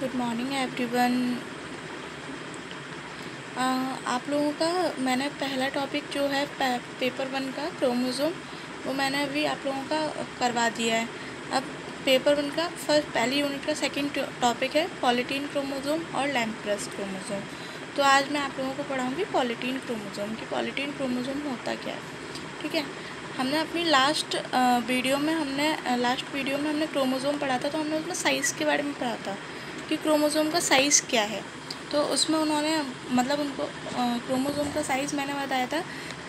Good morning everyone. आप लोगों का मैंने पहला टॉपिक जो है पेपर 1 का क्रोमोज़ोम, वो मैंने अभी आप लोगों का करवा दिया है। अब पेपर 1 का पहली यूनिट का सेकंड टॉपिक है पॉलीटीन क्रोमोज़ोम और लैम्प्रस क्रोमोज़ोम। तो आज मैं आप लोगों को पढ़ाऊँगी पॉलीटीन क्रोमोज़ोम कि पॉलीटीन क्रोमोज़ोम होता क्या है। ठीक है, हमने अपनी लास्ट वीडियो में हमने क्रोमोज़ोम पढ़ा था, तो हमने उसमें साइज़ के बारे में पढ़ा था कि क्रोमोज़ोम का साइज़ क्या है। तो उसमें उन्होंने उनको क्रोमोज़ोम का साइज़ मैंने बताया था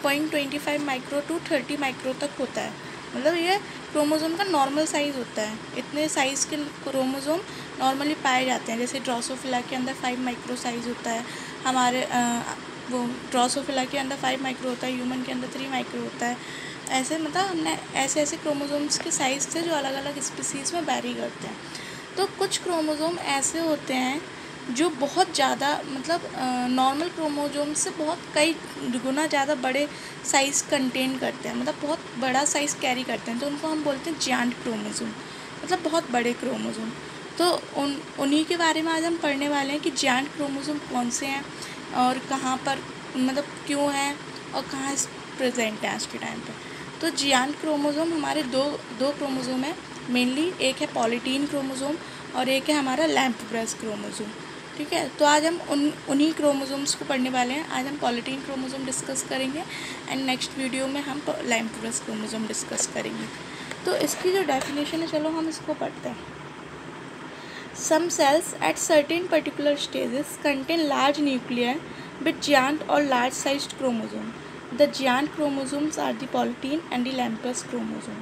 0.25 माइक्रो टू 30 माइक्रो तक होता है। मतलब ये क्रोमोज़ोम का नॉर्मल साइज़ होता है। इतने साइज़ के क्रोमोज़ोम नॉर्मली पाए जाते हैं। जैसे ड्रोसोफिला के अंदर 5 माइक्रो साइज़ होता है, हमारे वो ड्रोसोफिला के अंदर 5 माइक्रो होता है, ह्यूमन के अंदर 3 माइक्रो होता है। ऐसे हमने ऐसे क्रोमोज़ोम्स के साइज़ थे जो अलग अलग स्पीसीज़ में वैरी करते हैं। तो कुछ क्रोमोज़ोम ऐसे होते हैं जो बहुत ज़्यादा नॉर्मल क्रोमोज़ोम से बहुत कई गुना ज़्यादा बड़े साइज़ कंटेन करते हैं, बहुत बड़ा साइज़ कैरी करते हैं। तो उनको हम बोलते हैं जायंट क्रोमोज़ोम, बहुत बड़े क्रोमोज़ोम। तो उन्हीं के बारे में आज हम पढ़ने वाले हैं कि जायंट क्रोमोज़ोम कौन से हैं और कहाँ पर क्यों हैं और कहाँ प्रेजेंट हैं आज के टाइम पे। तो जायंट क्रोमोज़ोम हमारे दो क्रोमोज़ोम है मेनली, एक है पॉलीटीन क्रोमोज़ोम और एक है हमारा लैम्प्रस क्रोमोज़ोम। ठीक है, तो आज हम उन्हीं क्रोमोज़ोम्स को पढ़ने वाले हैं। आज हम पॉलीटीन क्रोमोज़ोम डिस्कस करेंगे एंड नेक्स्ट वीडियो में हम लैम्प्रस क्रोमोज़ोम डिस्कस करेंगे। तो इसकी जो डेफिनेशन है, चलो हम इसको पढ़ते हैं। Some cells at certain particular stages contain large nuclei with giant or large-sized chromosome. The giant chromosomes are the polytene and the lambus chromosome.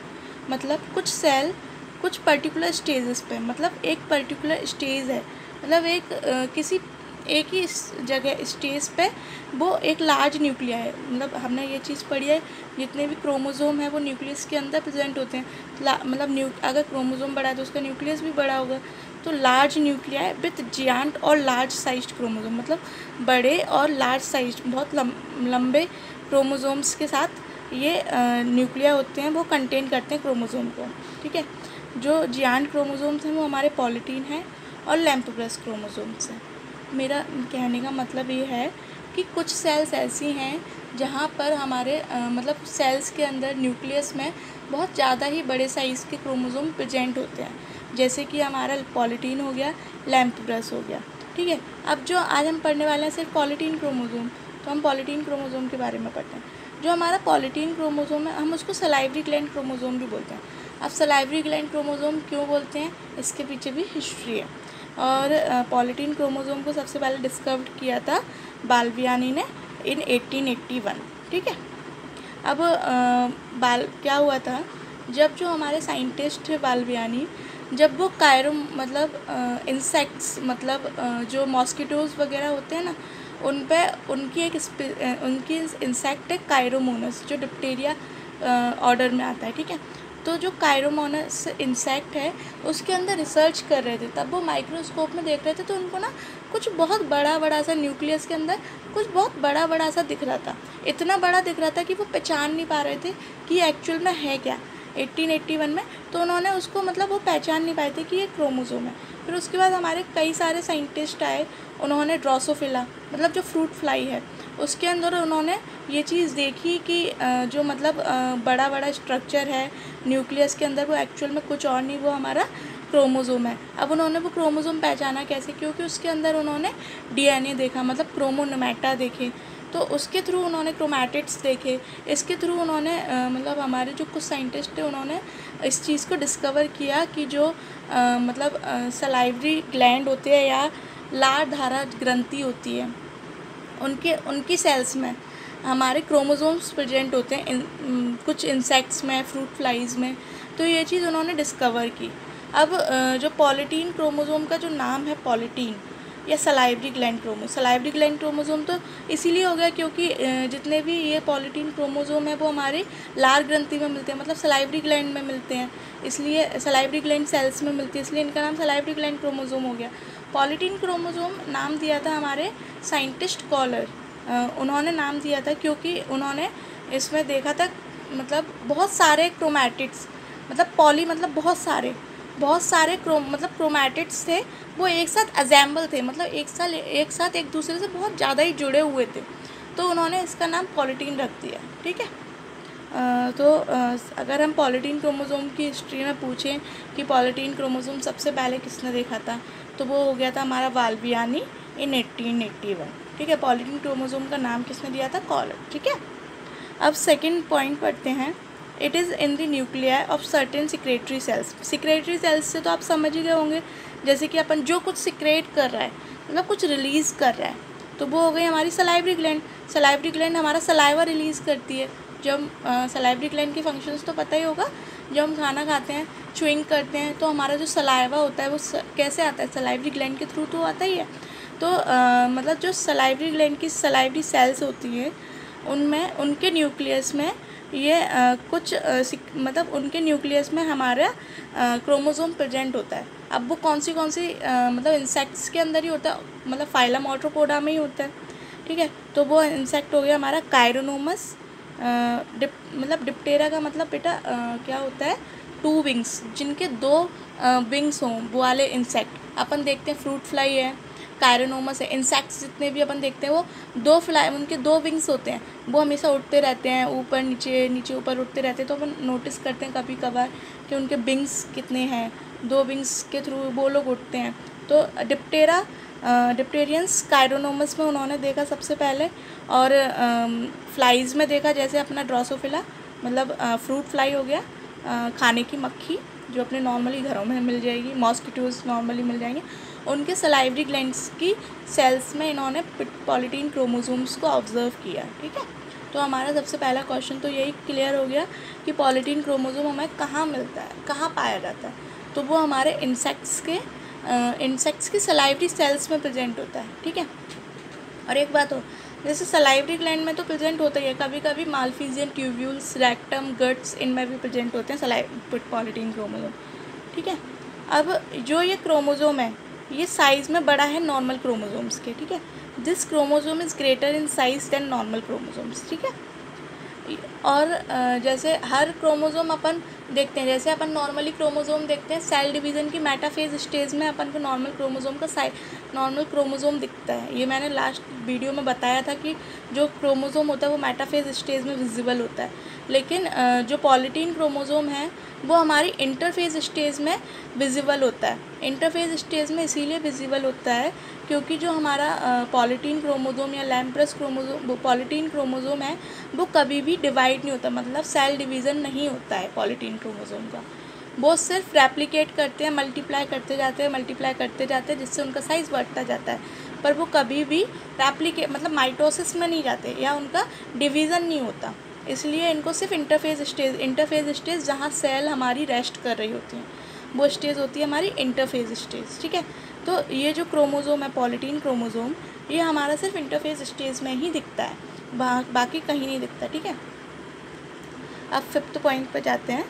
कुछ सेल कुछ पर्टिकुलर स्टेजेस पे, एक पर्टिकुलर स्टेज है, किसी एक ही जगह स्टेज पे वो एक लार्ज न्यूक्लिया है। हमने ये चीज़ पढ़ी है, जितने भी क्रोमोज़ोम है वो न्यूक्लियस के अंदर प्रेजेंट होते हैं। अगर क्रोमोज़ोम बड़ा है तो उसका न्यूक्लियस भी बड़ा होगा। तो लार्ज न्यूक्लिया है विथ जियांट और लार्ज साइज्ड क्रोमोज़ोम, बड़े और लार्ज साइज्ड बहुत लंबे क्रोमोज़ोम्स के साथ ये न्यूक्लिया होते हैं, वो कंटेन करते हैं क्रोमोज़ोम को। ठीक है, जो जियांट क्रोमोज़ोम्स हैं वो हमारे पॉलीटीन हैं और लैम्प्रस क्रोमोज़ोम्स हैं। मेरा कहने का मतलब ये है कि कुछ सेल्स ऐसी हैं जहाँ पर हमारे सेल्स के अंदर न्यूक्लियस में बहुत ज़्यादा ही बड़े साइज़ के क्रोमोज़ोम प्रेजेंट होते हैं, जैसे कि हमारा पॉलीटीन हो गया, लैम्प्रस हो गया। ठीक है, अब जो आज हम पढ़ने वाले हैं सिर्फ पॉलीटीन क्रोमोज़ोम, तो हम पॉलीटीन क्रोमोज़ोम के बारे में पढ़ते हैं। जो हमारा पॉलीटीन क्रोमोज़ोम है, हम उसको सलाइवरी ग्लैंड क्रोमोज़ोम भी बोलते हैं। अब सलाइवरी ग्लैंड क्रोमोज़ोम क्यों बोलते हैं, इसके पीछे भी हिस्ट्री है। और पॉलीटीन क्रोमोज़ोम को सबसे पहले डिस्कवर किया था बाल्बियानी ने इन 1881। ठीक है, अब क्या हुआ था, जब जो हमारे साइंटिस्ट थे बाल्बियानी, जब वो इंसेक्ट्स जो मॉस्किटोज़ वगैरह होते हैं ना, उनकी इंसेक्ट है कायरोमोनस, जो डिप्टेरिया ऑर्डर में आता है। ठीक है, तो जो कायरोमोनस इंसेक्ट है उसके अंदर रिसर्च कर रहे थे, तब वो माइक्रोस्कोप में देख रहे थे, तो उनको ना कुछ बहुत बड़ा सा न्यूक्लियस के अंदर कुछ बहुत बड़ा सा दिख रहा था। इतना बड़ा दिख रहा था कि वो पहचान नहीं पा रहे थे कि एक्चुअल में है क्या 1881 में। तो उन्होंने उसको वो पहचान नहीं पाए थे कि ये क्रोमोज़ोम है। फिर उसके बाद हमारे कई सारे साइंटिस्ट आए, उन्होंने ड्रोसोफिला जो फ्रूट फ्लाई है उसके अंदर उन्होंने ये चीज़ देखी कि जो बड़ा स्ट्रक्चर है न्यूक्लियस के अंदर, वो एक्चुअल में कुछ और नहीं, वो हमारा क्रोमोज़ोम है। अब उन्होंने वो क्रोमोज़ोम पहचाना कैसे, क्योंकि उसके अंदर उन्होंने डीएनए देखा, क्रोमोनोमेटा देखे, तो उसके थ्रू उन्होंने क्रोमैटिड्स देखे। इसके थ्रू उन्होंने हमारे जो कुछ साइंटिस्ट थे उन्होंने इस चीज़ को डिस्कवर किया कि जो सलाइवरी ग्लैंड होते हैं या लार धारा ग्रंथि होती है, उनकी सेल्स में हमारे क्रोमोज़ोम्स प्रेजेंट होते हैं, कुछ इंसेक्ट्स में, फ्रूट फ्लाइज़ में। तो ये चीज़ उन्होंने डिस्कवर की। अब जो पॉलीटीन क्रोमोज़ोम का जो नाम है पॉलीटीन या सलाइवरी ग्लैंड क्रोमोज़ोम तो इसीलिए हो गया क्योंकि जितने भी ये पॉलीटीन क्रोमोज़ोम है वो हमारे लार ग्रंथि में मिलते हैं, सलाइवरी ग्लैंड में मिलते हैं, इसलिए सलाइवरी ग्लैंड सेल्स में मिलती है, इसलिए इनका नाम सलाइवरी ग्लैंड क्रोमोज़ोम हो गया। पॉलीटीन क्रोमोज़ोम नाम दिया था हमारे साइंटिस्ट कॉलर, उन्होंने नाम दिया था क्योंकि उन्होंने इसमें देखा था बहुत सारे क्रोमैटिड्स, पॉली बहुत सारे, बहुत सारे मतलब क्रोमैटिड्स थे, वो एक साथ असेंबल थे, मतलब एक साथ एक दूसरे से बहुत ज़्यादा ही जुड़े हुए थे, तो उन्होंने इसका नाम पॉलीटीन रख दिया। ठीक है। अगर हम पॉलीटीन क्रोमोसोम की हिस्ट्री में पूछें कि पॉलीटीन क्रोमोसोम सबसे पहले किसने देखा था, तो वो हो गया था हमारा वाल्बियानी इन 1881। ठीक है। पॉलीटीन क्रोमोसोम का नाम किसने दिया था? कॉलर। ठीक है। अब सेकंड पॉइंट पढ़ते हैं। It is in the nuclei of certain secretory cells. Secretory cells से तो आप समझ ही गए होंगे, जैसे कि अपन जो कुछ सिक्रेट कर रहा है, मतलब कुछ रिलीज़ कर रहा है, तो वो हो गई हमारी सलाइवरी ग्लैंड। सलाइवरी ग्लैंड हमारा सलाइवा रिलीज़ करती है। जब सलाइवरी ग्लैंड के फंक्शंस तो पता ही होगा, जब हम खाना खाते हैं, च्युइंग करते हैं, तो हमारा जो सलाइवा होता है वो कैसे आता है? सलाइवरी ग्लैंड के थ्रू तो आता ही है। तो मतलब जो सलाइवरी ग्लैंड की सलाइवरी सेल्स होती हैं, उनमें उनके न्यूक्लियस में ये मतलब उनके न्यूक्लियस में हमारा क्रोमोसोम प्रेजेंट होता है। अब वो कौन सी मतलब इंसेक्ट्स के अंदर ही होता है, मतलब फाइलम ऑर्थ्रोपोडा में ही होता है। ठीक है। तो वो इंसेक्ट हो गया हमारा कायरोनोमस। मतलब डिप्टेरा का मतलब बेटा क्या होता है? 2 विंग्स, जिनके 2 विंग्स हों, वो वाले इंसेक्ट अपन देखते हैं। फ्रूट फ्लाई है, कायरोनोमस है। इंसेक्ट्स जितने भी अपन देखते हैं वो उनके 2 विंग्स होते हैं, वो हमेशा उड़ते रहते हैं, ऊपर नीचे नीचे ऊपर उड़ते रहते हैं। तो अपन नोटिस करते हैं कभी कभार कि उनके विंग्स कितने हैं, 2 विंग्स के थ्रू वो लोग उड़ते हैं। तो डिप्टेरियंस कायरोनोमस में उन्होंने देखा सबसे पहले, और फ्लाइज़ में देखा, जैसे अपना ड्रोसोफिला, मतलब फ्रूट फ्लाई हो गया, खाने की मक्खी जो अपने नॉर्मली घरों में मिल जाएगी, मॉस्किटोज़ नॉर्मली मिल जाएंगे, उनके सलाइवरी ग्लैंड्स की सेल्स में इन्होंने पॉलीटीन क्रोमोसोम्स को ऑब्जर्व किया। ठीक है। तो हमारा सबसे पहला क्वेश्चन तो यही क्लियर हो गया कि पॉलीटीन क्रोमोसोम हमें कहाँ मिलता है, कहाँ पाया जाता है? तो वो हमारे इंसेक्ट्स की सलाइवरी सेल्स में प्रेजेंट होता है। ठीक है। और एक बात हो, जैसे सलाइवरी ग्लैंड में तो प्रेजेंट होता ही है, कभी कभी माल्फिजियन ट्यूब्यूल्स, रेक्टम, गट्स, इनमें भी प्रेजेंट होते हैं पॉलीटीन क्रोमोसोम। ठीक है। अब जो ये क्रोमोसोम है, ये साइज़ में बड़ा है नॉर्मल क्रोमोसोम्स के। ठीक है। This chromosome is greater in size than normal chromosomes. ठीक है। और जैसे हर क्रोमोसोम अपन देखते हैं, जैसे अपन नॉर्मली क्रोमोसोम देखते हैं, सेल डिवीज़न की मेटाफेज स्टेज में अपन को नॉर्मल क्रोमोसोम दिखता है। ये मैंने लास्ट वीडियो में बताया था कि जो क्रोमोसोम होता है वो मेटाफेज स्टेज में विजिबल होता है, लेकिन जो पॉलीटीन क्रोमोसोम है वो हमारी इंटरफेज स्टेज में विजिबल होता है। इंटरफेज स्टेज में इसीलिए विजिबल होता है क्योंकि जो हमारा पॉलीटीन क्रोमोसोम या लैम्प्रस क्रोमोसोम पॉलीटीन क्रोमोसोम है, वो कभी भी डिवाइड नहीं होता, मतलब सेल डिवीज़न नहीं होता है पॉलीटीन क्रोमोसोम का। वो सिर्फ रेप्लिकेट करते हैं, मल्टीप्लाई करते जाते हैं, जिससे उनका साइज़ बढ़ता जाता है, पर वो कभी भी मतलब माइटोसिस में नहीं जाते या उनका डिवीज़न नहीं होता। इसलिए इनको सिर्फ इंटरफेज स्टेज जहाँ सेल हमारी रेस्ट कर रही होती हैं, वो स्टेज होती है हमारी इंटरफेज स्टेज। ठीक है। तो ये जो क्रोमोसोम है पॉलीटीन क्रोमोसोम, ये हमारा सिर्फ इंटरफेज स्टेज में ही दिखता है, बाकी कहीं नहीं दिखता। ठीक है। अब 5th पॉइंट पर जाते हैं।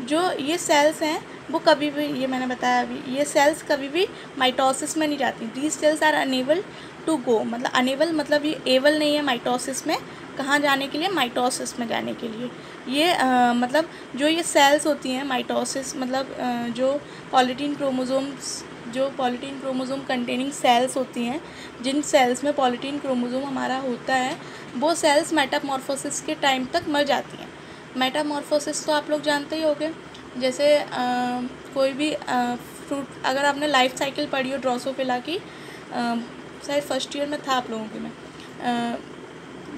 जो ये सेल्स हैं वो कभी भी, ये मैंने बताया अभी, ये सेल्स कभी भी माइटोसिस में नहीं जाती। These cells are unable to go, मतलब अनेबल मतलब ये एबल नहीं है माइटोसिस में कहाँ जाने के लिए, माइटोसिस में जाने के लिए। ये मतलब जो ये सेल्स होती हैं माइटोसिस, मतलब जो पॉलीटीन क्रोमोसोम कंटेनिंग सेल्स होती हैं, जिन सेल्स में पॉलीटीन क्रोमोसोम हमारा होता है, वो सेल्स मेटामॉर्फोसिस के टाइम तक मर जाती हैं। मेटामॉर्फोसिस तो आप लोग जानते ही होंगे, जैसे कोई भी फ्रूट, अगर आपने लाइफ साइकिल पढ़ी हो ड्रोसोफिला की, शायद फर्स्ट ईयर में था आप लोगों के में,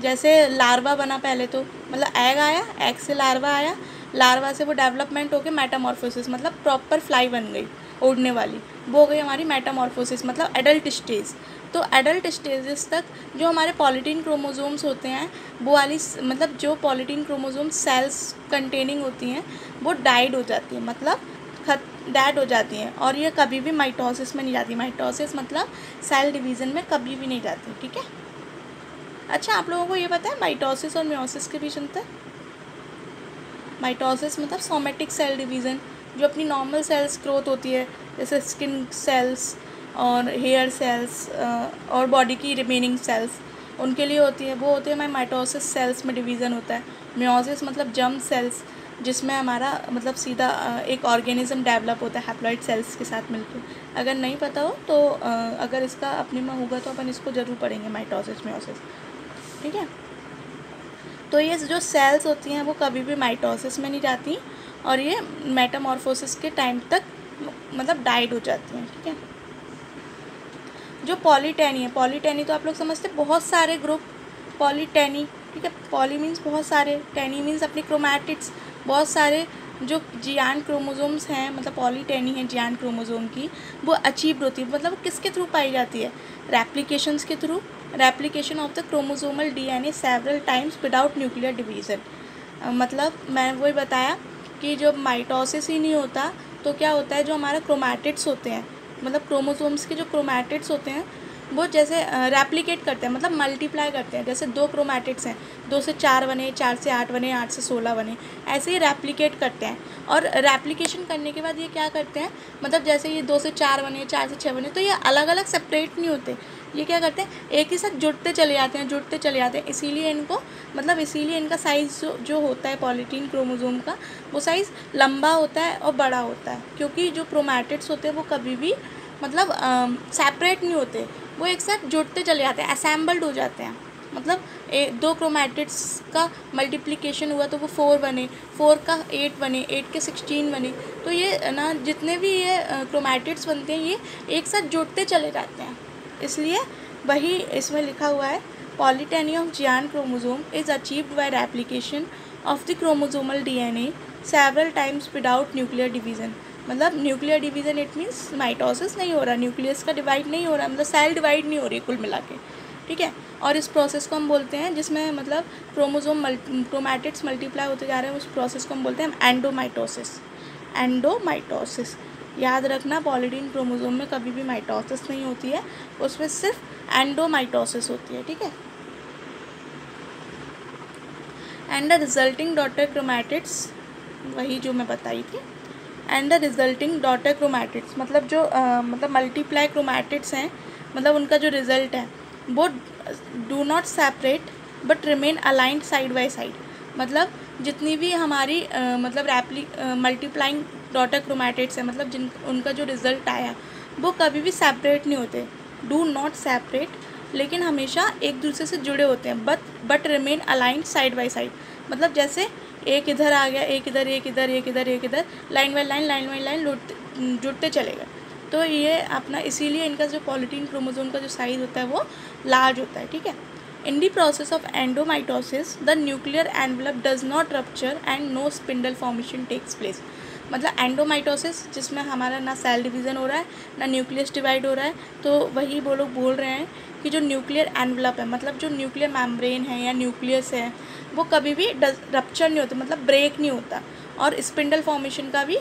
जैसे लार्वा बना पहले, तो मतलब एग आया, एग से लार्वा आया, लार्वा से वो डेवलपमेंट होकर मेटामॉर्फोसिस, मतलब प्रॉपर फ्लाई बन गई उड़ने वाली, वो हो गई हमारी मेटामॉर्फोसिस, मतलब एडल्ट स्टेज। तो एडल्ट स्टेजेस तक जो हमारे पॉलीटीन क्रोमोसोम्स होते हैं, वो वाली मतलब जो पॉलीटीन क्रोमोसोम सेल्स कंटेनिंग होती हैं, वो डाइड हो जाती है, मतलब डेड हो जाती हैं, और ये कभी भी माइटोसिस में नहीं जाती। माइटोसिस मतलब सेल डिवीज़न में कभी भी नहीं जाती। ठीक है। अच्छा, आप लोगों को ये पता है माइटोसिस और मियोसिस के बीच अंतर? माइटोसिस मतलब सोमेटिक सेल डिवीज़न, जो अपनी नॉर्मल सेल्स ग्रोथ होती है, जैसे स्किन सेल्स और हेयर सेल्स और बॉडी की रिमेनिंग सेल्स, उनके लिए होती है, वो होती है हमारे माइटोसिस सेल्स में डिवीज़न होता है। मियोसिस मतलब जर्म सेल्स, जिसमें हमारा मतलब सीधा एक ऑर्गेनिज्म डेवलप होता है हैप्लॉइड सेल्स के साथ मिलकर। अगर नहीं पता हो तो अगर इसका अपने में होगा तो अपन इसको ज़रूर पढ़ेंगे, माइटोसिस मेयोसिस, ठीक है। तो ये जो सेल्स होती हैं वो कभी भी माइटोसिस में नहीं जाती और ये मेटामॉर्फोसिस के टाइम तक मतलब डाइड हो जाती हैं, ठीक है। जो पॉलीटेनी है, पॉलीटेनी तो आप लोग समझते हैं, बहुत सारे ग्रुप पॉलीटेनी, ठीक है। पॉली मीन्स बहुत सारे, टेनी मीन्स अपने क्रोमैटिड्स, बहुत सारे जो जियान क्रोमोसोम्स हैं, मतलब पॉलीटेनी है जियान क्रोमोसोम की, वो अचीव होती है। मतलब किसके थ्रू पाई जाती है? रेप्लिकेशंस के through, replication of the chromosomal DNA several times without nuclear division. मतलब मैं वही बताया कि जो माइटोसिस ही नहीं होता तो क्या होता है, जो हमारा क्रोमैटिड्स होते हैं, मतलब क्रोमोसोम्स के जो क्रोमैटिड्स होते हैं वो जैसे रेप्लिकेट करते हैं, मतलब मल्टीप्लाई करते हैं। जैसे 2 क्रोमैटिड्स हैं, 2 से 4 बने, 4 से 8 बने, 8 से 16 बने, ऐसे ही रेप्लिकेट करते हैं। और रेप्लिकेशन करने के बाद ये क्या करते हैं, मतलब जैसे ये 2 से 4 बने, 4 से 6 बने, तो ये अलग अलग सेपरेट नहीं होते, ये क्या करते हैं, एक ही साथ जुड़ते चले जाते हैं, जुड़ते चले जाते हैं। इसीलिए इनको मतलब इसीलिए इनका साइज़ जो होता है पॉलीटीन क्रोमोसोम का, वो साइज़ लंबा होता है और बड़ा होता है, क्योंकि जो क्रोमैटिड्स होते हैं वो कभी भी मतलब सेपरेट नहीं होते, वो एक साथ जुड़ते चले जाते हैं, असेंबल्ड हो जाते हैं। मतलब 2 क्रोमैटिड्स का मल्टीप्लिकेशन हुआ तो वो 4 बने, 4 का 8 बने, 8 के 16 बने। तो ये ना जितने भी ये क्रोमैटिड्स बनते हैं ये एक साथ जुड़ते चले जाते हैं, इसलिए वही इसमें लिखा हुआ है, polyteny of giant chromosome is achieved by replication of the chromosomal DNA several times without nuclear division. मतलब nuclear division it means mitosis नहीं हो रहा, न्यूक्लियस का डिवाइड नहीं हो रहा, मतलब सेल डिवाइड नहीं हो रही कुल मिला के, ठीक है। और इस प्रोसेस को हम बोलते हैं, जिसमें मतलब क्रोमैटिड्स मल्टीप्लाई होते जा रहे हैं, उस प्रोसेस को हम बोलते हैं एंडोमाइटोसिस। एंडोमाइटोसिस याद रखना, पॉलीटीन क्रोमोसोम में कभी भी माइटोसिस नहीं होती है, उसमें सिर्फ एंडोमाइटोसिस होती है, ठीक है। And the resulting daughter chromatids, वही जो मैं बताई थी, and the resulting daughter chromatids, मतलब जो मतलब मल्टीप्लाई क्रोमैटिड्स हैं, मतलब उनका जो रिजल्ट है वो do not separate but remain aligned side by side. मतलब जितनी भी हमारी मतलब मल्टीप्लाइंग डॉटर क्रोमैटिड्स हैं, मतलब उनका जो रिज़ल्ट आया वो कभी भी सेपरेट नहीं होते, डू नॉट सेपरेट, लेकिन हमेशा एक दूसरे से जुड़े होते हैं, but remain aligned side by side. मतलब जैसे एक इधर आ गया, एक इधर, एक इधर, एक इधर, एक इधर, लाइन बाय लाइन जुड़ते चले गए। तो ये अपना इसीलिए इनका जो पॉलीटीन क्रोमोसोम का जो साइज़ होता है वो लार्ज होता है, ठीक है। In the process of endomitosis the nuclear envelope does not rupture and no spindle formation takes place. मतलब एंडोमाइटोसिस जिसमें हमारा ना सेल डिवीज़न हो रहा है ना न्यूक्लियस डिवाइड हो रहा है, तो वही वो लोग बोल रहे हैं कि जो न्यूक्लियर एनवलप है, मतलब जो न्यूक्लियर मेम्ब्रेन है या न्यूक्लियस है, वो कभी भी रप्चर नहीं होता, मतलब ब्रेक नहीं होता, और स्पिंडल फॉर्मेशन का भी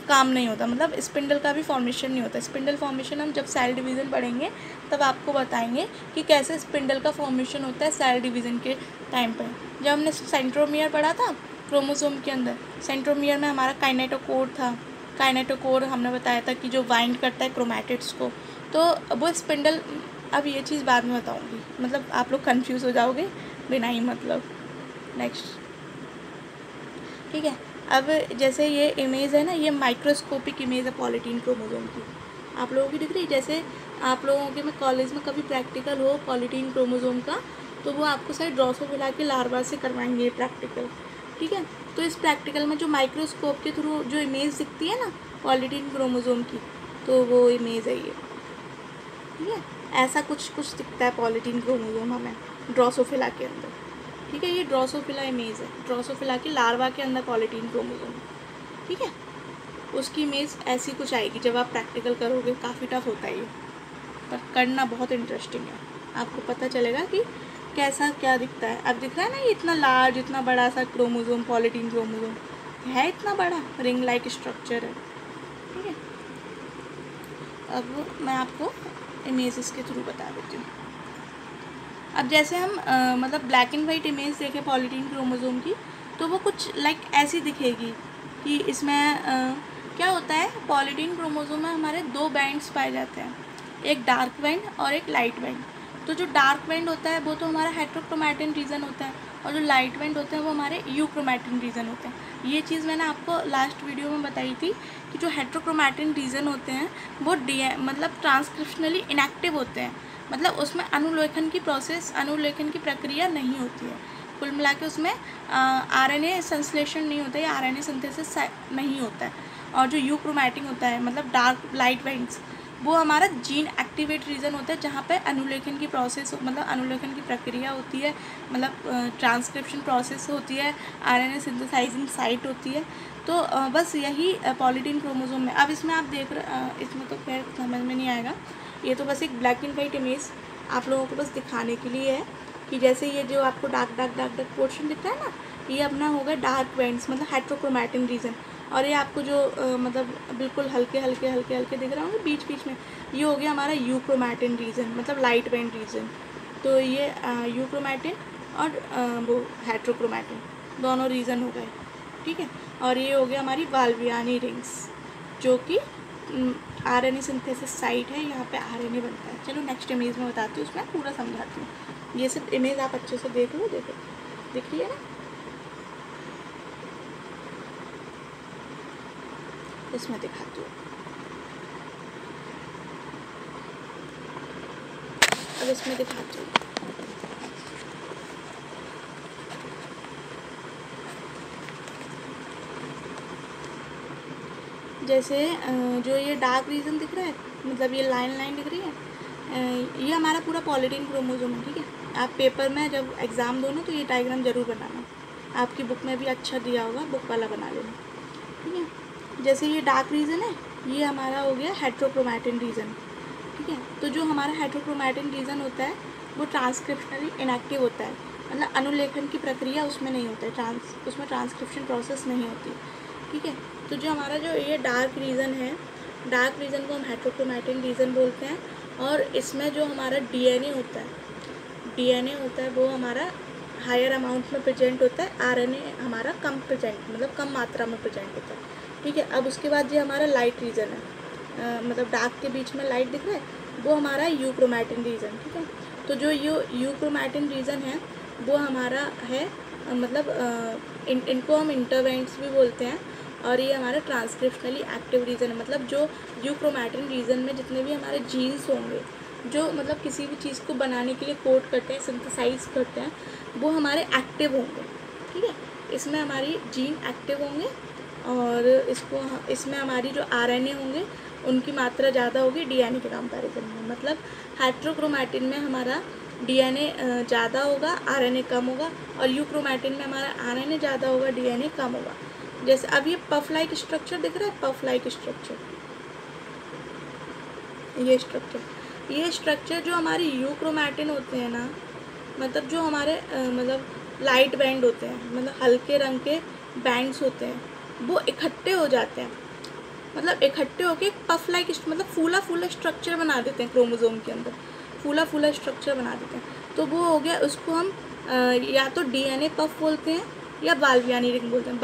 काम नहीं होता, मतलब स्पिंडल का भी फॉर्मेशन नहीं होता। स्पिंडल फॉर्मेशन हम जब सेल डिवीज़न पढ़ेंगे तब आपको बताएंगे कि कैसे स्पिंडल का फॉर्मेशन होता है सेल डिवीज़न के टाइम पर। जब हमने सेंट्रोमियर पढ़ा था क्रोमोसोम के अंदर, सेंट्रोमियर में हमारा काइनेटोकोर था, काइनेटोकोर हमने बताया था कि जो बाइंड करता है क्रोमैटिड्स को, तो वो स्पिंडल, अब ये चीज़ बाद में बताऊंगी, मतलब आप लोग कंफ्यूज हो जाओगे बिना ही मतलब। नेक्स्ट, ठीक है। अब जैसे ये इमेज है ना, ये माइक्रोस्कोपिक इमेज है पॉलीटीन क्रोमोसोम की, आप लोगों की दिख रही है। जैसे आप लोगों के में कॉलेज में कभी प्रैक्टिकल हो पॉलीटीन क्रोमोसोम का, तो वो आपको शायद ड्रोसोफिला के लार्वा से करवाएंगे ये प्रैक्टिकल, ठीक है। तो इस प्रैक्टिकल में जो माइक्रोस्कोप के थ्रू जो इमेज दिखती है ना पॉलीटीन क्रोमोसोम की, तो वो इमेज है ये, ठीक है। ऐसा कुछ दिखता है पॉलीटीन क्रोमोसोम हमें ड्रोसोफिला के अंदर, ठीक है। ये ड्रोसोफिला इमेज है, ड्रोसोफिला के लार्वा के अंदर पॉलीटीन क्रोमोसोम, ठीक है। उसकी इमेज ऐसी कुछ आएगी जब आप प्रैक्टिकल करोगे। काफ़ी टफ होता है ये, पर करना बहुत इंटरेस्टिंग है, आपको पता चलेगा कि कैसा क्या दिखता है। अब दिख रहा है ना ये इतना लार्ज, इतना बड़ा सा क्रोमोसोम, पॉलीटीन क्रोमोसोम है, इतना बड़ा रिंग लाइक स्ट्रक्चर है, ठीक है। अब मैं आपको इमेजेस के थ्रू बता देती हूँ। अब जैसे हम मतलब ब्लैक एंड वाइट इमेज देखें पॉलीटीन क्रोमोसोम की, तो वो कुछ लाइक ऐसी दिखेगी कि इसमें क्या होता है, पॉलीटीन क्रोमोसोम में हमारे 2 बैंड्स पाए जाते हैं, एक डार्क बैंड और एक लाइट बैंड। तो जो डार्क बैंड होता है वो तो हमारा हेट्रोक्रोमैटिन रीजन होता है, और जो लाइट बैंड होते हैं वो हमारे यूक्रोमैटिन रीजन होते हैं। ये चीज़ मैंने आपको लास्ट वीडियो में बताई थी कि जो हेट्रोक्रोमैटिन रीजन होते हैं वो मतलब ट्रांसक्रिप्शनली इनएक्टिव होते हैं, मतलब उसमें अनुलेखन की अनुलेखन की प्रक्रिया नहीं होती है। कुल मिला के उसमें आरएनए संश्लेषण नहीं होता है या आरएनए सिंथेसिस नहीं होता है। और जो यूक्रोमैटिन होता है मतलब डार्क लाइट बैंड्स, वो हमारा जीन एक्टिवेट रीजन होता है जहाँ पे अनुलेखन की प्रोसेस मतलब अनुलेखन की प्रक्रिया होती है, मतलब ट्रांसक्रिप्शन प्रोसेस होती है, आरएनए सिंथेसाइजिंग साइट होती है। तो बस यही पॉलीटीन क्रोमोसोम में। अब इसमें आप देख रहे इसमें तो खैर समझ में नहीं आएगा, ये तो बस एक ब्लैक एंड वाइट इमेज आप लोगों को बस दिखाने के लिए है कि जैसे ये जो आपको डार्क पोर्शन दिख रहा है ना, ये अपना होगा डार्क बैंड्स मतलब हेट्रोक्रोमैटिन रीजन। और ये आपको जो मतलब बिल्कुल हल्के हल्के दिख रहे होंगे बीच बीच में, ये हो गया हमारा यूक्रोमैटिन रीजन मतलब लाइट बैंड रीजन। तो ये यूक्रोमैटिन और वो हेट्रोक्रोमैटिन दोनों रीजन हो गए, ठीक है। और ये हो गया हमारी वाल्वियानी रिंग्स जो कि आरएनए सिंथेसिस साइट है, यहाँ पे आरएनए बनता है। चलो नेक्स्ट इमेज में बताती हूँ, उसमें पूरा समझाती हूँ। ये सिर्फ इमेज आप अच्छे से देख लो, देखो दिख रही है ना, इसमें दिखाती हूँ। अब इसमें दिखाती हूँ। जैसे जो ये डार्क रीजन दिख रहा है मतलब ये लाइन दिख रही है, ये हमारा पूरा पॉलीटीन क्रोमोसोम है, ठीक है। आप पेपर में जब एग्ज़ाम दो ना तो ये डायग्राम ज़रूर बनाना, आपकी बुक में भी अच्छा दिया होगा, बुक वाला बना लेना, ठीक है। जैसे ये डार्क रीजन है, ये हमारा हो गया हेट्रोक्रोमैटिन रीजन, ठीक है। तो जो हमारा हेट्रोक्रोमैटिन रीजन होता है वो ट्रांसक्रिप्शनली इनएक्टिव होता है, मतलब अनुलेखन की प्रक्रिया उसमें नहीं होता है, उसमें ट्रांसक्रिप्शन प्रोसेस नहीं होती, ठीक है। तो जो हमारा जो ये डार्क रीजन है, डार्क रीजन को हम हेट्रोक्रोमैटिन रीजन बोलते हैं। और इसमें जो हमारा डीएनए होता है वो हमारा हायर अमाउंट में प्रेजेंट होता है, आरएनए हमारा कम प्रेजेंट मतलब कम मात्रा में प्रेजेंट होता है, ठीक है। अब उसके बाद ये हमारा लाइट रीजन है, मतलब डार्क के बीच में लाइट दिख रहा है, वो हमारा यूक्रोमैटिन रीजन, ठीक है। तो जो यूक्रोमैटिन रीजन है वो हमारा है मतलब इनको हम इंटरवेंट्स भी बोलते हैं। और ये हमारा ट्रांसक्रिप्शनली एक्टिव रीजन है, मतलब जो यूक्रोमैटिन रीजन में जितने भी हमारे जीन्स होंगे जो मतलब किसी भी चीज़ को बनाने के लिए कोड करते हैं, सिंथेसाइज करते हैं, वो हमारे एक्टिव होंगे, ठीक है। इसमें हमारी जीन एक्टिव होंगे और इसमें हमारी जो आरएनए होंगे उनकी मात्रा ज़्यादा होगी डीएनए के कंपैरिजन में। मतलब हेट्रोक्रोमैटिन में हमारा डीएनए ज़्यादा होगा, आरएनए कम होगा, और यूक्रोमैटिन में हमारा आरएनए ज़्यादा होगा, डीएनए कम होगा। जैसे अब ये पफ लाइक स्ट्रक्चर दिख रहा है, पफ लाइक स्ट्रक्चर, ये स्ट्रक्चर जो हमारे यूक्रोमैटिन होते हैं ना, मतलब जो हमारे मतलब लाइट बैंड होते हैं, मतलब हल्के रंग के बैंड्स होते हैं, वो इकट्ठे हो जाते हैं, मतलब इकट्ठे होके एक पफ लाइक मतलब फूला स्ट्रक्चर बना देते हैं क्रोमोसोम के अंदर, फूला स्ट्रक्चर बना देते हैं। तो वो हो गया, उसको हम या तो डीएनए पफ बोलते हैं या बाल्बियानी रिंग बोलते हैं।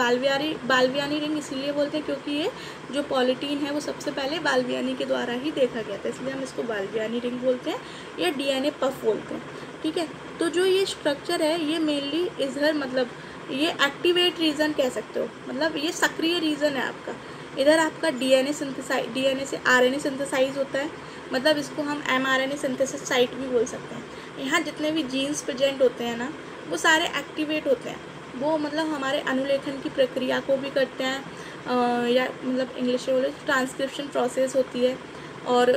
बाल्बियानी रिंग इसलिए बोलते हैं क्योंकि ये जो पॉलीटीन है वो सबसे पहले बाल्बियानी के द्वारा ही देखा गया था, इसलिए हम इसको बाल्बियानी रिंग बोलते हैं या डीएनए पफ बोलते हैं, ठीक है। तो जो ये स्ट्रक्चर है ये मेनली इधर मतलब ये एक्टिवेट रीजन कह सकते हो, मतलब ये सक्रिय रीजन है आपका। इधर आपका डीएनए से आरएनए सिंथेसाइज होता है, मतलब इसको हम एमआरएनए सिंथेसिस साइट भी बोल सकते हैं। यहाँ जितने भी जीन्स प्रेजेंट होते हैं ना वो सारे एक्टिवेट होते हैं, वो मतलब हमारे अनुलेखन की प्रक्रिया को भी करते हैं, या मतलब इंग्लिश में बोले ट्रांसक्रिप्शन प्रोसेस होती है। और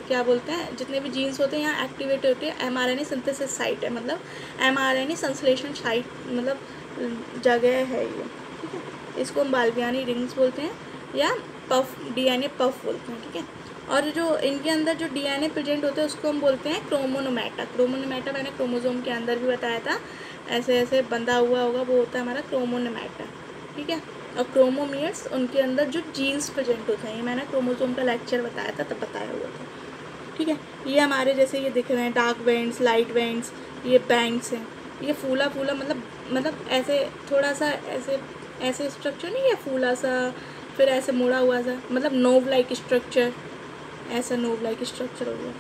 क्या बोलते हैं, जितने भी जीन्स होते हैं यहाँ एक्टिवेट होते हैं, एमआरएनए सिंथेसिस साइट है, मतलब एमआरएनए संश्लेषण साइट मतलब जगह है ये, ठीक है। इसको हम बाल्बियानी रिंग्स बोलते हैं या पफ डीएनए पफ बोलते हैं, ठीक है। और जो इनके अंदर जो डीएनए प्रेजेंट होते हैं उसको हम बोलते हैं क्रोमोनोमैटा मैंने क्रोमोसोम के अंदर भी बताया था, ऐसे ऐसे बंधा हुआ होगा वो होता है हमारा क्रोमोनोमैटा, ठीक है। और क्रोमोमियर्स उनके अंदर जो जीन्स प्रेजेंट होते हैं, ये मैंने क्रोमोसोम का लेक्चर बताया था तब बताया हुआ था, ठीक है। ये हमारे जैसे ये दिख रहे हैं डार्क बैंड्स, लाइट बैंड्स, ये बैंड्स हैं, ये फूला मतलब ऐसे थोड़ा सा ऐसे स्ट्रक्चर नहीं है, फूला सा फिर ऐसे मुड़ा हुआ सा, मतलब नोव लाइक स्ट्रक्चर, ऐसा नोव लाइक स्ट्रक्चर हो गया,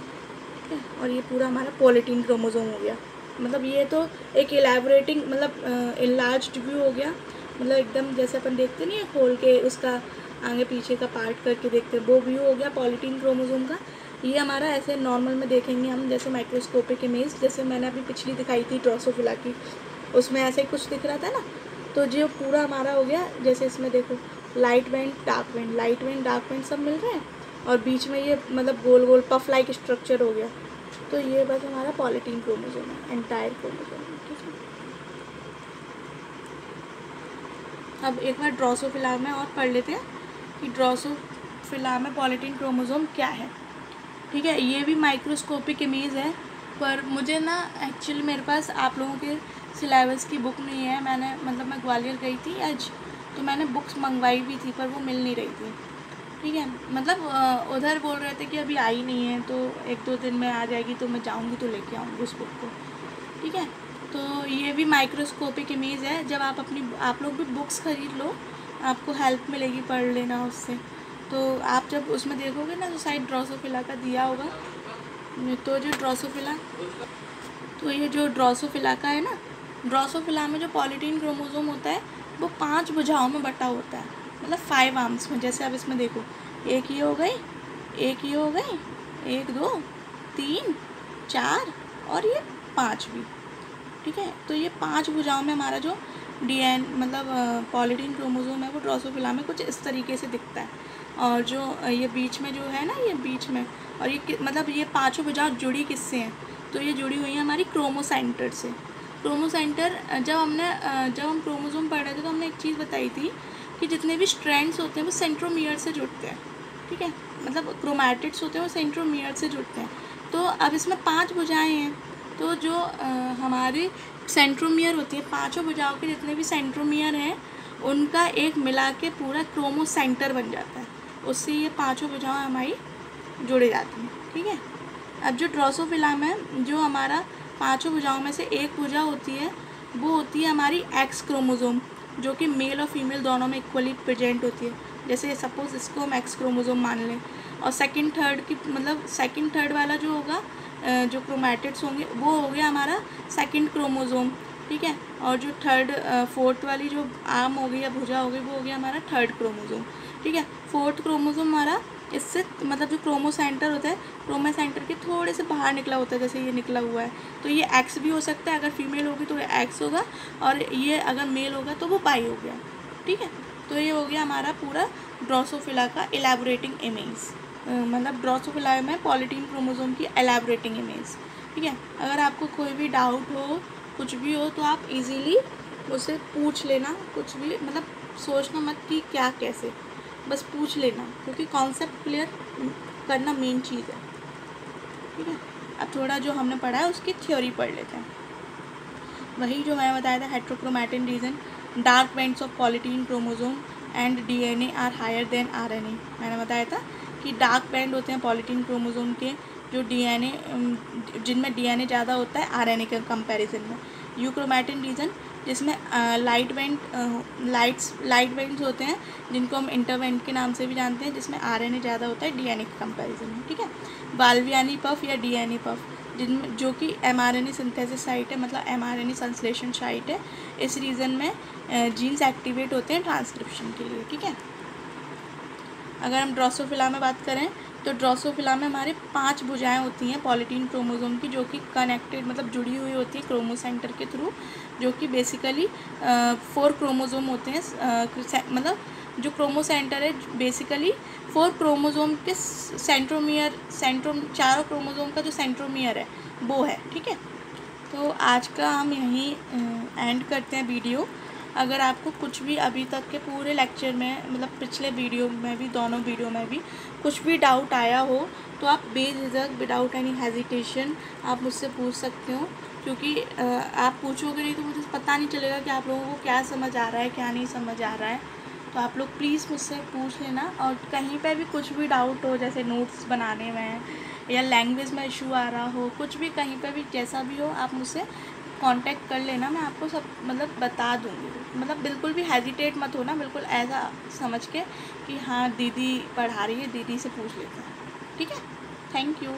ठीक है। और ये पूरा हमारा पॉलीटीन क्रोमोसोम हो गया, मतलब ये तो एक इलेबोरेटिंग मतलब इनलार्ज्ड व्यू हो गया, मतलब एकदम जैसे अपन देखते नहीं है खोल के उसका आगे पीछे का पार्ट करके देखते हैं, वो व्यू हो गया पॉलीटीन क्रोमोसोम का। ये हमारा ऐसे नॉर्मल में देखेंगे हम, जैसे माइक्रोस्कोपिक इमेज जैसे मैंने अभी पिछली दिखाई थी ड्रोसोफिला की, उसमें ऐसे ही कुछ दिख रहा था ना। तो जो पूरा हमारा हो गया, जैसे इसमें देखो light went dark went, light went dark went सब मिल रहे हैं, और बीच में ये मतलब गोल गोल पफ लाइक स्ट्रक्चर हो गया। तो ये बस हमारा पॉलीटीन क्रोमोसोम है, एंटायर क्रोमोसोम है, ठीक है। अब एक बार ड्रोसोफिला में और पढ़ लेते हैं कि ड्रोसोफिला में पॉलीटीन क्रोमोसोम क्या है, ठीक है। ये भी माइक्रोस्कोपिक इमेज है, पर मुझे ना एक्चुअली मेरे पास आप लोगों के सिलेबस की बुक नहीं है। मैंने मतलब मैं ग्वालियर गई थी आज, तो मैंने बुक्स मंगवाई भी थी पर वो मिल नहीं रही थी, ठीक है। मतलब उधर बोल रहे थे कि अभी आई नहीं है, तो 1-2 दिन में आ जाएगी, तो मैं जाऊंगी तो लेके आऊँगी उस बुक को, ठीक है। तो ये भी माइक्रोस्कोपिक इमेज है। जब आप लोग भी बुक्स ख़रीद लो, आपको हेल्प मिलेगी, पढ़ लेना उससे। तो आप जब उसमें देखोगे ना तो साइड ड्रोसोफिला का दिया होगा, तो जो ड्रोसोफिला, तो ये जो ड्रोसोफिला का है ना, ड्रोसोफिला में जो पॉलीटीन क्रोमोसोम होता है वो 5 भुजाओं में बटा होता है, मतलब 5 आर्म्स में। जैसे अब इसमें देखो, एक ये हो गई, एक ये हो गई, 1 2 3 4 और ये 5 भी, ठीक है। तो ये 5 भुजाओं में हमारा जो मतलब पॉलीटीन क्रोमोसोम है वो ड्रोसोफिला में कुछ इस तरीके से दिखता है। और जो ये बीच में जो है ना, ये बीच में, और ये मतलब ये 5 भुजाएं जुड़ी किससे हैं, तो ये जुड़ी हुई है हमारी क्रोमोसेंटर से। क्रोमोसेंटर जब हम क्रोमोसोम पढ़ रहे थे तो हमने एक चीज़ बताई थी कि जितने भी स्ट्रैंड्स होते हैं वो सेंट्रोमियर से जुड़ते हैं, ठीक है। मतलब क्रोमैटिड्स होते हैं वो सेंट्रोमियर से जुड़ते हैं। तो अब इसमें 5 भुजाएँ हैं, तो जो हमारे सेंट्रोमियर होती है, 5 भुजाओं के जितने भी सेंट्रोमियर हैं उनका एक मिला के पूरा क्रोमोसेंटर बन जाता है, उससे ये 5 भुजाएं हमारी जुड़ जाती हैं, ठीक है। अब जो ड्रोसोफिला में जो हमारा 5 भुजाओं में से एक भुजा होती है वो होती है हमारी एक्स क्रोमोसोम, जो कि मेल और फीमेल दोनों में इक्वली प्रेजेंट होती है। जैसे सपोज इसको हम एक्स क्रोमोसोम मान लें, और सेकंड थर्ड वाला जो होगा जो क्रोमैटिड्स होंगे वो हो गया हमारा सेकंड क्रोमोसोम, ठीक है। और जो फोर्थ वाली जो आर्म हो गई या भुजा हो गई वो हो गया हमारा थर्ड क्रोमोसोम, ठीक है। फोर्थ क्रोमोसोम हमारा इससे मतलब जो क्रोमोसेंटर होता है, क्रोमोसेंटर के थोड़े से बाहर निकला होता है, जैसे ये निकला हुआ है, तो ये एक्स भी हो सकता है। अगर फीमेल होगी तो ये एक्स होगा, और ये अगर मेल होगा तो वो पाई हो गया, ठीक है। तो ये हो गया हमारा पूरा ड्रोसोफिला का एलैबोरेटिंग इमेज, मतलब ड्रोसोफिला में पॉलीटीन क्रोमोसोम की एलैबोरेटिंग इमेज, ठीक है। अगर आपको कोई भी डाउट हो, कुछ भी हो, तो आप इजीली मुझसे पूछ लेना, कुछ भी मतलब सोचना मत कि क्या कैसे, बस पूछ लेना, क्योंकि कॉन्सेप्ट क्लियर करना मेन चीज़ है, ठीक है। अब थोड़ा जो हमने पढ़ा है उसकी थ्योरी पढ़ लेते हैं। वही जो मैंने बताया था, heterochromatin region, dark bands of polytene chromosome and DNA are higher than RNA. मैंने बताया था कि डार्क बैंड होते हैं पॉलीटीन क्रोमोसोम के जो डीएनए, जिनमें डीएनए ज़्यादा होता है आरएनए के कंपैरिजन में। यूक्रोमैटिन रीजन जिसमें लाइट बैंड्स होते हैं, जिनको हम इंटरबैंड के नाम से भी जानते हैं, जिसमें आरएनए ज़्यादा होता है डीएनए के कंपैरिजन में, ठीक है। बाल्बियानी पफ या डीएनए पफ, जिनमें जो कि एमआरएनए सिंथेसिस साइट है, मतलब एमआरएनए संश्लेषण साइट है। इस रीजन में जीन्स एक्टिवेट होते हैं ट्रांसक्रिप्शन के लिए, ठीक है। अगर हम ड्रोसोफिला में बात करें तो ड्रोसोफिला में हमारे 5 भुजाएं होती हैं पॉलीटीन क्रोमोसोम की, जो कि कनेक्टेड मतलब जुड़ी हुई होती है क्रोमोसेंटर के थ्रू, जो कि बेसिकली 4 क्रोमोसोम होते हैं। मतलब जो क्रोमोसेंटर है बेसिकली 4 क्रोमोसोम के चारों क्रोमोसोम का जो सेंट्रोमियर है वो है, ठीक है। तो आज का हम यहीं एंड करते हैं वीडियो। अगर आपको कुछ भी अभी तक के पूरे लेक्चर में, मतलब पिछले वीडियो में भी, दोनों वीडियो में भी कुछ भी डाउट आया हो, तो आप बेझिझक विदाउट एनी हेजिटेशन आप मुझसे पूछ सकते हो, क्योंकि आप पूछोगे नहीं तो मुझे पता नहीं चलेगा कि आप लोगों को क्या समझ आ रहा है, क्या नहीं समझ आ रहा है। तो आप लोग प्लीज़ मुझसे पूछ लेना, और कहीं पे भी कुछ भी डाउट हो, जैसे नोट्स बनाने में या लैंग्वेज में इशू आ रहा हो, कुछ भी कहीं पे भी जैसा भी हो, आप मुझसे कांटेक्ट कर लेना, मैं आपको सब मतलब बता दूँगी। मतलब बिल्कुल भी हेजिटेट मत होना, बिल्कुल ऐसा समझ के कि हाँ दीदी पढ़ा रही है, दीदी से पूछ लेते हैं, ठीक है। Thank you.